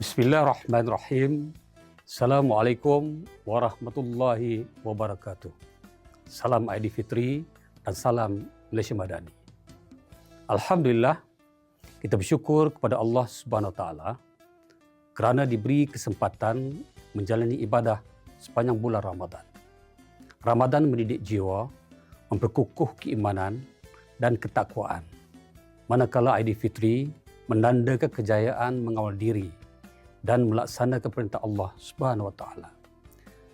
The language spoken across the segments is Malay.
Bismillahirrahmanirrahim. Assalamualaikum warahmatullahi wabarakatuh. Salam Aidilfitri dan salam Malaysia Madani. Alhamdulillah, kita bersyukur kepada Allah Subhanahu Wa Taala kerana diberi kesempatan menjalani ibadah sepanjang bulan Ramadan. Ramadan mendidik jiwa, memperkukuh keimanan dan ketakwaan. Manakala Aidilfitri menandakan kejayaan mengawal diri dan melaksanakan perintah Allah Subhanahu Wa Taala.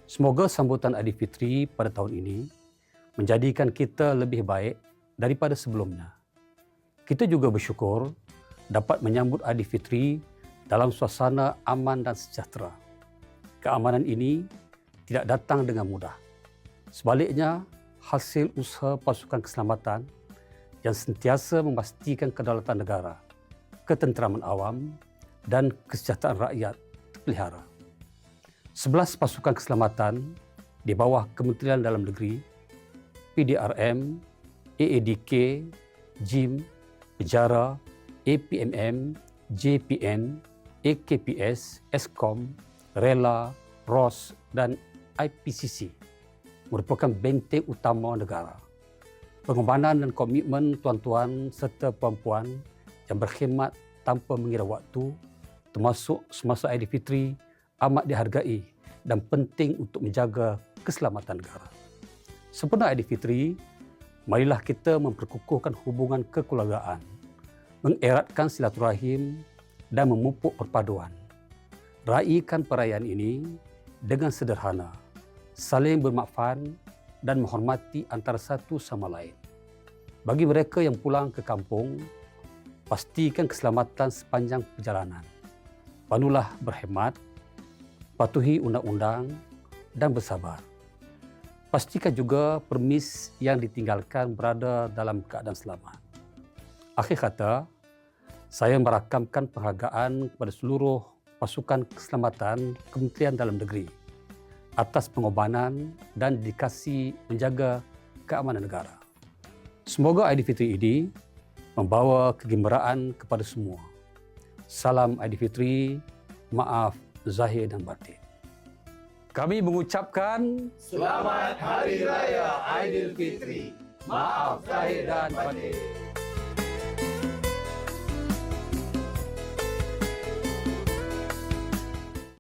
Semoga sambutan Aidilfitri pada tahun ini menjadikan kita lebih baik daripada sebelumnya. Kita juga bersyukur dapat menyambut Aidilfitri dalam suasana aman dan sejahtera. Keamanan ini tidak datang dengan mudah. Sebaliknya, hasil usaha pasukan keselamatan yang sentiasa memastikan kedaulatan negara, ketenteraman awam dan kesejahteraan rakyat terpelihara. 11 pasukan keselamatan di bawah Kementerian Dalam Negeri, PDRM, AADK, JIM, Penjara, APMM, JPN, AKPS, Eskom, Rela, ROS dan IPCC merupakan benteng utama negara. Pengorbanan dan komitmen tuan-tuan serta puan-puan yang berkhidmat tanpa mengira waktu, termasuk semasa Aidilfitri, amat dihargai dan penting untuk menjaga keselamatan negara. Sempena Aidilfitri, marilah kita memperkukuhkan hubungan kekeluargaan, mengeratkan silaturahim dan memupuk perpaduan. Raikan perayaan ini dengan sederhana, saling bermakfan dan menghormati antara satu sama lain. Bagi mereka yang pulang ke kampung, pastikan keselamatan sepanjang perjalanan. Panulah berhemat, patuhi undang-undang dan bersabar. Pastikan juga permis yang ditinggalkan berada dalam keadaan selamat. Akhir kata, saya merakamkan penghargaan kepada seluruh pasukan keselamatan Kementerian Dalam Negeri atas pengorbanan dan dedikasi menjaga keamanan negara. Semoga Aidilfitri ini membawa kegembiraan kepada semua. Salam Aidilfitri, maaf zahir dan batin. Kami mengucapkan Selamat Hari Raya Aidilfitri. Maaf zahir dan batin.